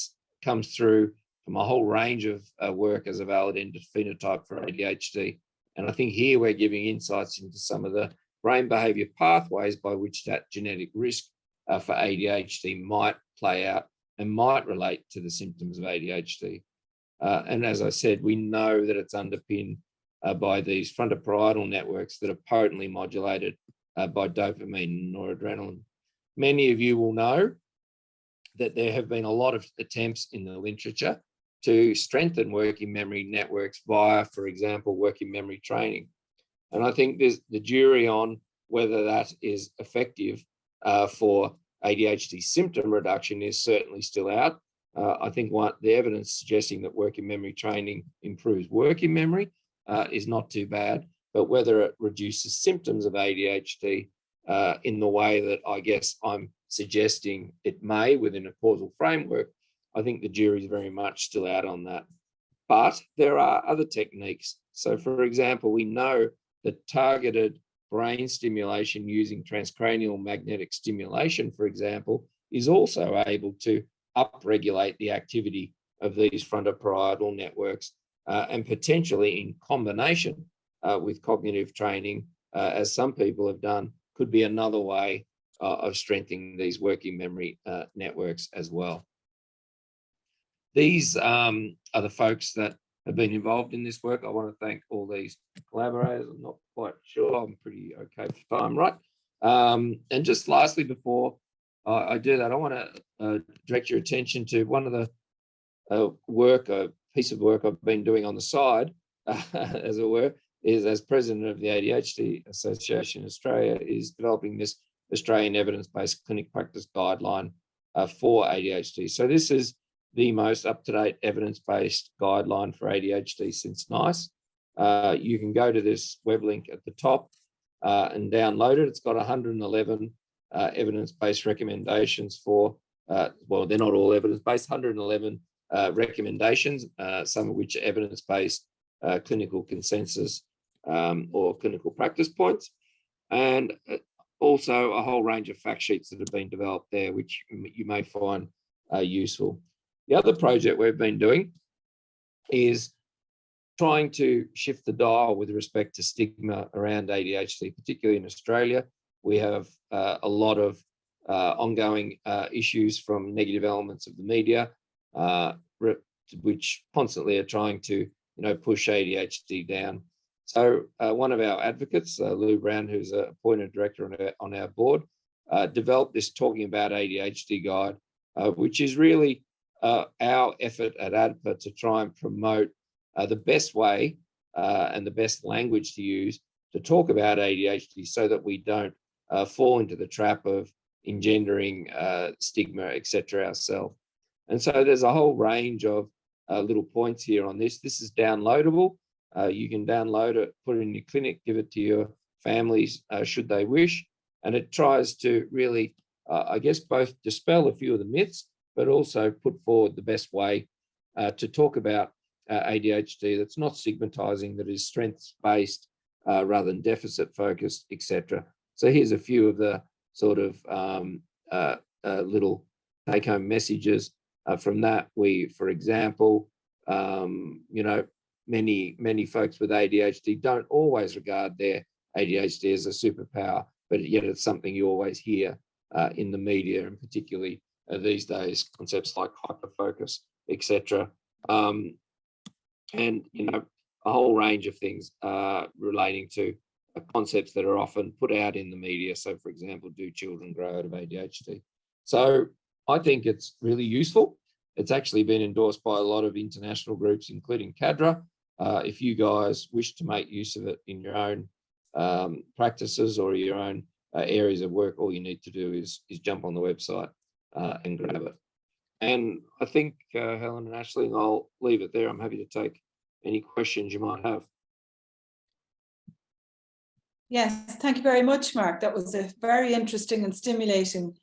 comes through from a whole range of work as a validated phenotype for ADHD. And I think here we're giving insights into some of the brain behavior pathways by which that genetic risk for ADHD might play out and might relate to the symptoms of ADHD. And as I said, we know that it's underpinned by these frontoparietal networks that are potently modulated by dopamine and noradrenaline. Many of you will know that there have been a lot of attempts in the literature to strengthen working memory networks via, for example, working memory training. And I think there's the jury on whether that is effective for ADHD symptom reduction is certainly still out. I think the evidence suggesting that working memory training improves working memory is not too bad, but whether it reduces symptoms of ADHD in the way that I guess I'm suggesting it may within a causal framework, I think the jury's very much still out on that. But there are other techniques. So for example, we know that targeted brain stimulation using transcranial magnetic stimulation, for example, is also able to upregulate the activity of these frontoparietal networks and potentially in combination with cognitive training, as some people have done, could be another way of strengthening these working memory networks as well. These are the folks that have been involved in this work. I want to thank all these collaborators. I'm not quite sure. I'm pretty okay for time, right? And just lastly, before I do that, I want to direct your attention to one of the piece of work I've been doing on the side, as it were, is as president of the ADHD Association Australia, is developing this Australian evidence-based clinic practice guideline for ADHD. So this is the most up-to-date evidence-based guideline for ADHD since NICE. You can go to this web link at the top and download it. It's got 111 evidence-based recommendations for, well, they're not all evidence-based, 111 recommendations, some of which are evidence-based clinical consensus or clinical practice points, and also a whole range of fact sheets that have been developed there, which you may find useful. The other project we've been doing is trying to shift the dial with respect to stigma around ADHD, particularly in Australia. We have a lot of ongoing issues from negative elements of the media, which constantly are trying to, push ADHD down. So one of our advocates, Lou Brown, who's an appointed director on our board, developed this Talking About ADHD guide, which is really our effort at ADPA to try and promote the best way and the best language to use to talk about ADHD so that we don't fall into the trap of engendering stigma, etc. ourselves. And so there's a whole range of little points here on this. This is downloadable. You can download it, put it in your clinic, give it to your families should they wish. And it tries to really, I guess, both dispel a few of the myths, but also put forward the best way to talk about ADHD that's not stigmatizing, that is strengths-based rather than deficit-focused, etc. So here's a few of the sort of little take-home messages from that. We, for example, many folks with ADHD don't always regard their ADHD as a superpower, but yet it's something you always hear in the media, and particularly these days, concepts like hyperfocus, etc. And, a whole range of things relating to concepts that are often put out in the media. So, for example, do children grow out of ADHD? So I think it's really useful. It's actually been endorsed by a lot of international groups, including CADRA. If you guys wish to make use of it in your own practices or your own areas of work, all you need to do is jump on the website and grab it. And I think, Helen and Ashley, I'll leave it there. I'm happy to take any questions you might have. Yes, thank you very much, Mark. That was a very interesting and stimulating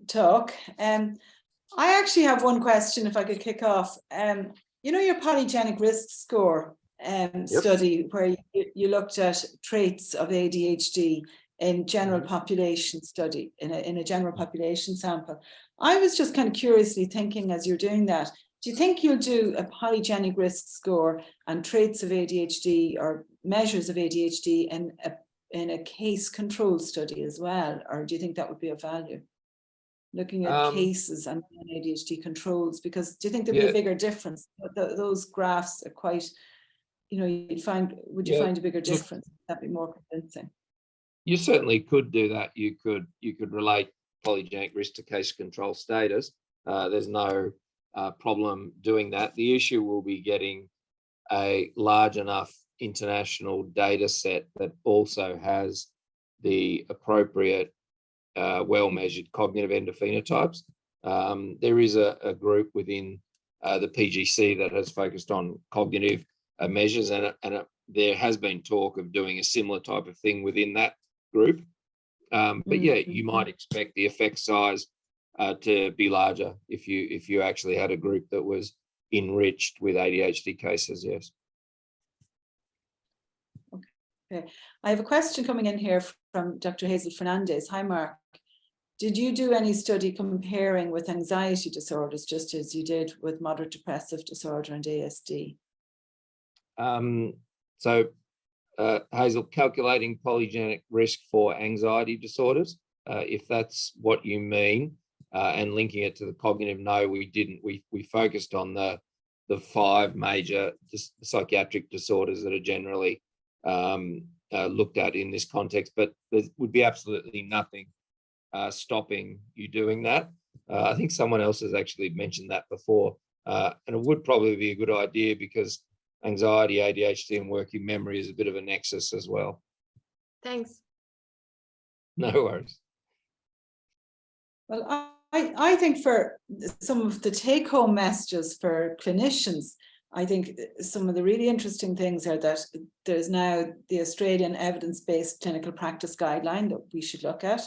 talk. I actually have one question, if I could kick off. Your polygenic risk score study, where you looked at traits of ADHD in general population study, in a general population sample. I was just kind of curiously thinking, as you're doing that, do you think you'll do a polygenic risk score and traits of ADHD or measures of ADHD in a case control study as well? Or do you think that would be of value? Looking at cases and ADHD controls, because do you think there'd be a bigger difference? Those graphs are quite, would you find a bigger difference? That'd be more convincing. You certainly could do that. You could relate polygenic risk to case control status. There's no problem doing that. The issue will be getting a large enough international data set that also has the appropriate well-measured cognitive endophenotypes. There is a group within the PGC that has focused on cognitive measures, and there has been talk of doing a similar type of thing within that group. But yeah, you might expect the effect size to be larger if you actually had a group that was enriched with ADHD cases. Yes. Okay. I have a question coming in here from Dr. Hazel Fernandez. Hi, Mark. Did you do any study comparing with anxiety disorders, just as you did with moderate depressive disorder and ASD? Hazel, calculating polygenic risk for anxiety disorders, if that's what you mean, and linking it to the cognitive, no, we didn't. We focused on the 5 major psychiatric disorders that are generally looked at in this context, but there would be absolutely nothing stopping you doing that. I think someone else has actually mentioned that before, and it would probably be a good idea because anxiety, ADHD, and working memory is a bit of a nexus as well. Thanks. No worries. Well, I think for some of the take-home messages for clinicians, I think some of the really interesting things are that there's now the Australian evidence-based clinical practice guideline that we should look at.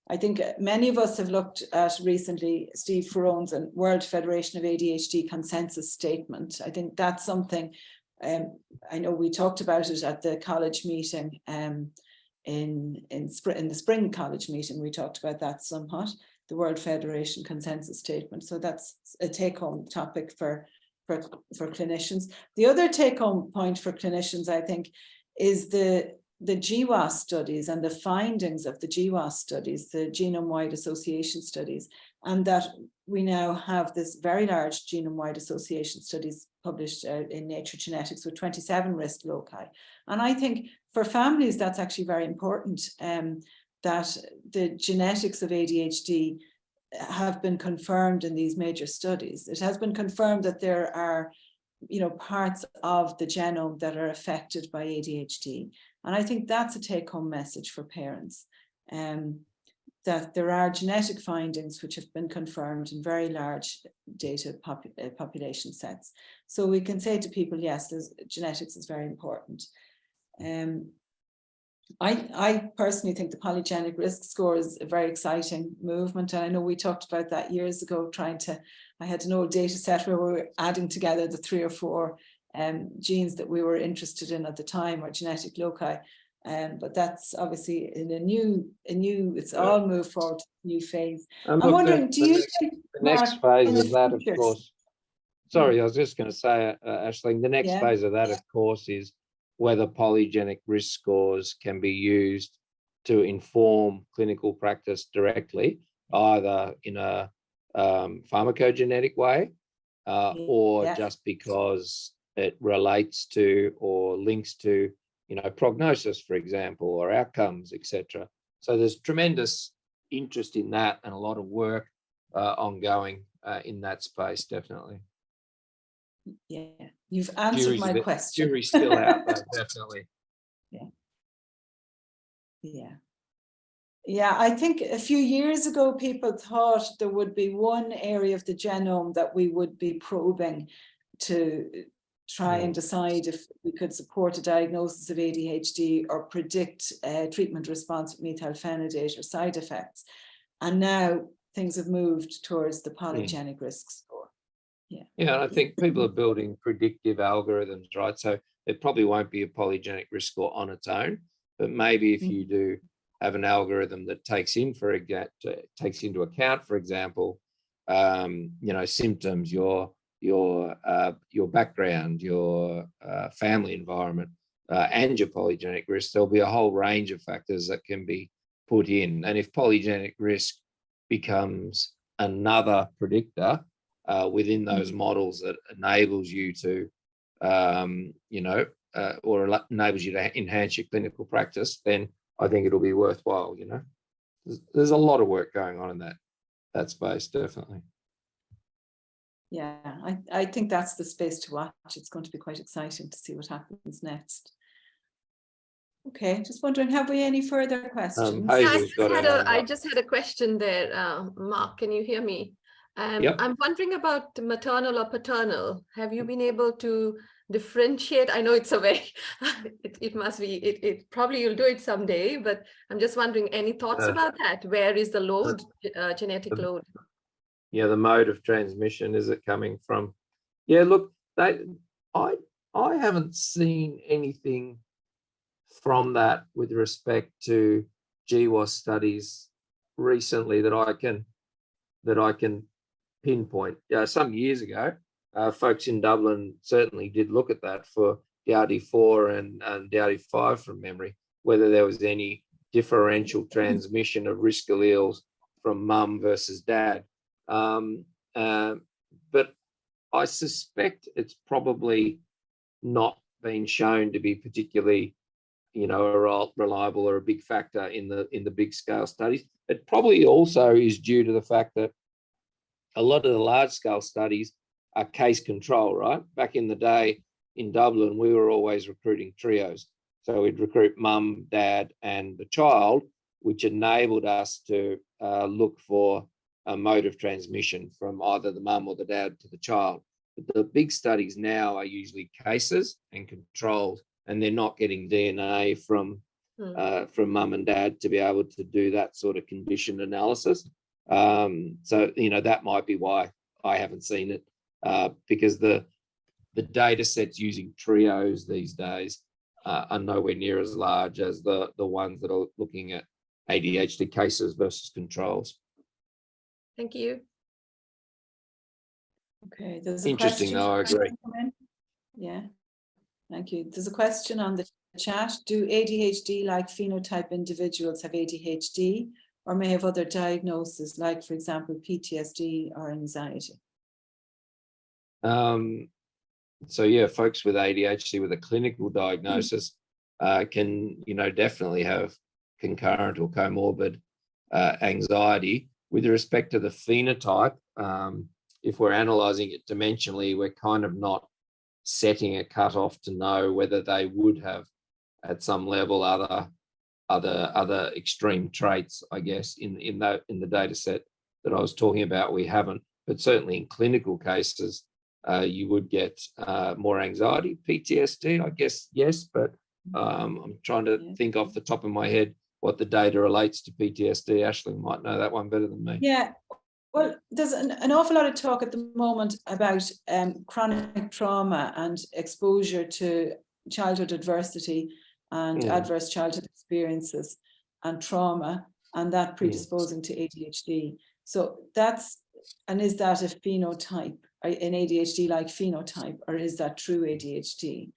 I think many of us have looked at recently Steve Ferrone's and World Federation of ADHD consensus statement. I think that's something, I know we talked about it at the college meeting, in the spring college meeting, we talked about that somewhat, the World Federation consensus statement. So that's a take-home topic for clinicians. The other take-home point for clinicians, I think, is the GWAS studies and the findings of the GWAS studies, the genome-wide association studies, and that we now have this very large genome-wide association studies published in Nature Genetics with 27 risk loci. And I think for families, that's actually very important, that the genetics of ADHD have been confirmed in these major studies. It has been confirmed that there are, parts of the genome that are affected by ADHD. And I think that's a take-home message for parents, that there are genetic findings which have been confirmed in very large data population sets. So we can say to people, yes, genetics is very important. I personally think the polygenic risk score is a very exciting movement. And I know we talked about that years ago, I had an old data set where we were adding together the 3 or 4 genes that we were interested in at the time, or genetic loci. But that's obviously in it's all moved forward to a new phase. I'm wondering, do you think the next phase of that, of course, sorry, I was just going to say, Aisling, the next phase of that, of course, is whether polygenic risk scores can be used to inform clinical practice directly, either in a pharmacogenetic way, or just because it relates to or links to, prognosis, for example, or outcomes, etc. So there's tremendous interest in that and a lot of work ongoing in that space, definitely. Yeah, you've answered my question. Jury's still out, though, definitely. Yeah, I think a few years ago, people thought there would be one area of the genome that we would be probing to try and decide if we could support a diagnosis of ADHD or predict treatment response with methylphenidate or side effects. And now things have moved towards the polygenic risk score. Yeah, and I think people are building predictive algorithms, right? So there probably won't be a polygenic risk score on its own, but maybe if you do have an algorithm that takes into account, for example, symptoms, your background, your family environment, and your polygenic risk, there'll be a whole range of factors that can be put in. And if polygenic risk becomes another predictor within those models that enables you to, or enables you to enhance your clinical practice, then I think it'll be worthwhile. There's a lot of work going on in that space, definitely. Yeah, I think that's the space to watch. It's going to be quite exciting to see what happens next. Okay, just wondering, have we any further questions? Hazel's got her hand I up. just had a question there. Mark, can you hear me? Yep. I'm wondering about maternal or paternal. Have you been able to differentiate? I know it's a very, it must be, it probably you'll do it someday, but I'm just wondering, any thoughts about that? Where is the load, genetic load? Yeah, the mode of transmission, is it coming from? Yeah, look, I haven't seen anything from that with respect to GWAS studies recently that I can pinpoint. Some years ago, folks in Dublin certainly did look at that for DRD4 and DRD5 from memory, whether there was any differential transmission of risk alleles from mum versus dad. But I suspect it's probably not been shown to be particularly, reliable or a big factor in the big scale studies. It probably also is due to the fact that a lot of the large scale studies are case control, right? Back in the day in Dublin, we were always recruiting trios. So we'd recruit mum, dad, and the child, which enabled us to look for a mode of transmission from either the mum or the dad to the child. But the big studies now are usually cases and controls, and they're not getting DNA from mum and dad to be able to do that sort of condition analysis. So, that might be why I haven't seen it, because the data sets using trios these days are nowhere near as large as the ones that are looking at ADHD cases versus controls. Thank you. Okay, there's a Interesting, question. though, I agree. Yeah, thank you. There's a question on the chat. Do ADHD-like phenotype individuals have ADHD or may have other diagnoses, like, for example, PTSD or anxiety? So yeah, folks with ADHD with a clinical diagnosis can, definitely have concurrent or comorbid anxiety. With respect to the phenotype, if we're analysing it dimensionally, we're kind of not setting a cutoff to know whether they would have, at some level, other extreme traits. I guess in the data set that I was talking about, we haven't. But certainly in clinical cases, you would get more anxiety, PTSD, I guess, yes, but I'm trying to think off the top of my head what the data relates to PTSD. Ashley might know that one better than me. Yeah, well, there's an awful lot of talk at the moment about chronic trauma and exposure to childhood adversity and adverse childhood experiences and trauma, and that predisposing to ADHD. So is that a phenotype, an ADHD-like phenotype, or is that true ADHD?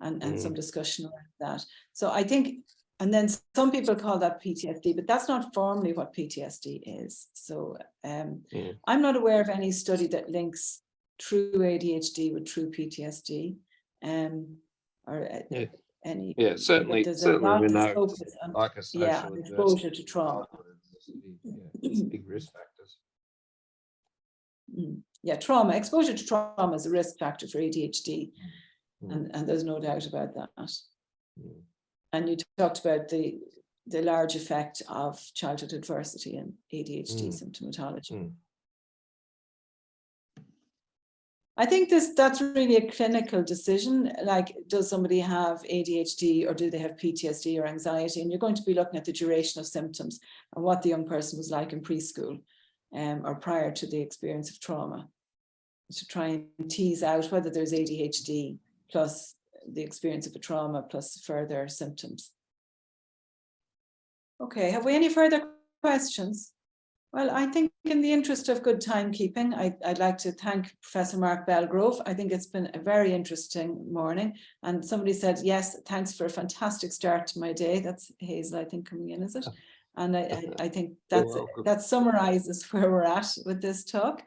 And some discussion around that. So I think, and then some people call that PTSD, but that's not formally what PTSD is. So I'm not aware of any study that links true ADHD with true PTSD, any. Yeah, certainly we know, like a social exposure to trauma. It's big risk factors. Yeah, exposure to trauma is a risk factor for ADHD, and there's no doubt about that. And you talked about the large effect of childhood adversity and ADHD symptomatology. I think that's really a clinical decision. Like, does somebody have ADHD or do they have PTSD or anxiety? And you're going to be looking at the duration of symptoms and what the young person was like in preschool or prior to the experience of trauma, to try and tease out whether there's ADHD plus the experience of a trauma plus further symptoms. Okay, have we any further questions? Well, I think in the interest of good timekeeping, I'd like to thank Professor Mark Bellgrove. I think it's been a very interesting morning. And somebody said, yes, thanks for a fantastic start to my day. That's Hazel, I think, coming in, is it? And I think that summarizes where we're at with this talk.